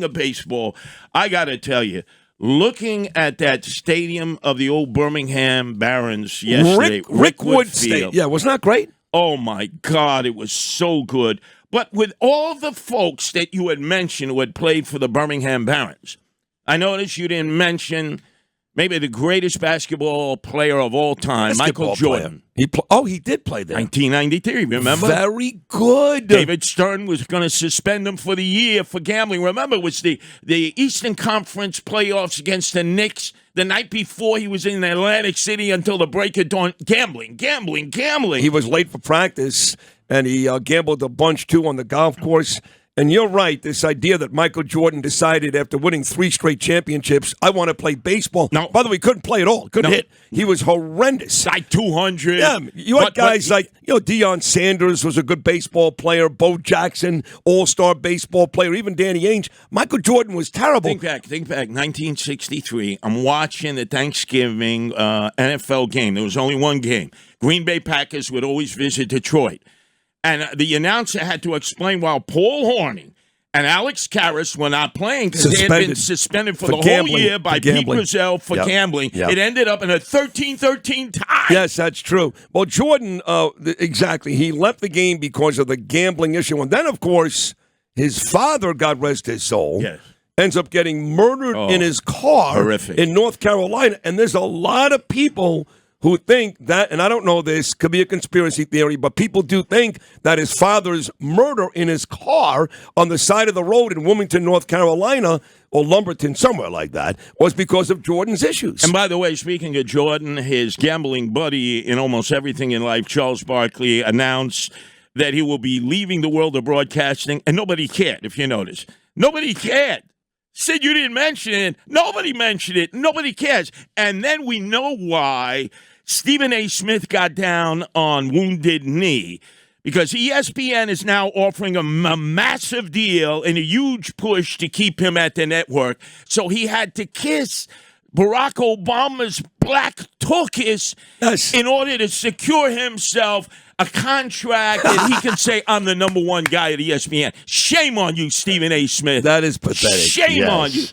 of baseball, I got to tell you, looking at that stadium of the old Birmingham Barons yesterday, Rick Wood Field. Stadium. Yeah, wasn't that great? Oh, my God, it was so good. But with all the folks that you had mentioned who had played for the Birmingham Barons, I noticed you didn't mention maybe the greatest basketball player of all time, Michael Jordan. He did play there. 1993, remember? Very good. David Stern was going to suspend him for the year for gambling. Remember, it was the Eastern Conference playoffs against the Knicks the night before he was in Atlantic City until the break of dawn. Gambling. He was late for practice, and he gambled a bunch, too, on the golf course. And you're right, this idea that Michael Jordan decided after winning 3 straight championships, I want to play baseball. No. By the way, he couldn't play at all. Couldn't hit. He was horrendous. Like 200. Yeah, you had guys like, Deion Sanders was a good baseball player, Bo Jackson, all-star baseball player, even Danny Ainge. Michael Jordan was terrible. Think back, 1963. I'm watching the Thanksgiving NFL game. There was only one game. Green Bay Packers would always visit Detroit. And the announcer had to explain while Paul Hornung and Alex Karras were not playing because they had been suspended for the whole year by Pete Rozelle for gambling. Yep. It ended up in a 13-13 tie. Yes, that's true. Well, Jordan, exactly. He left the game because of the gambling issue. And then, of course, his father, God rest his soul, ends up getting murdered in his car in North Carolina. And there's a lot of people who think that, and I don't know this, could be a conspiracy theory, but people do think that his father's murder in his car on the side of the road in Wilmington, North Carolina, or Lumberton, somewhere like that, was because of Jordan's issues. And by the way, speaking of Jordan, his gambling buddy in almost everything in life, Charles Barkley, announced that he will be leaving the world of broadcasting, and nobody cared, if you notice. Nobody cared. Sid, you didn't mention it. Nobody mentioned it. Nobody cares. And then we know why Stephen A. Smith got down on Wounded Knee, because ESPN is now offering him a massive deal and a huge push to keep him at the network. So he had to kiss Barack Obama's black tuchus in order to secure himself a contract that he can say, I'm the number one guy at ESPN. Shame on you, Stephen A. Smith. That is pathetic. Shame on you.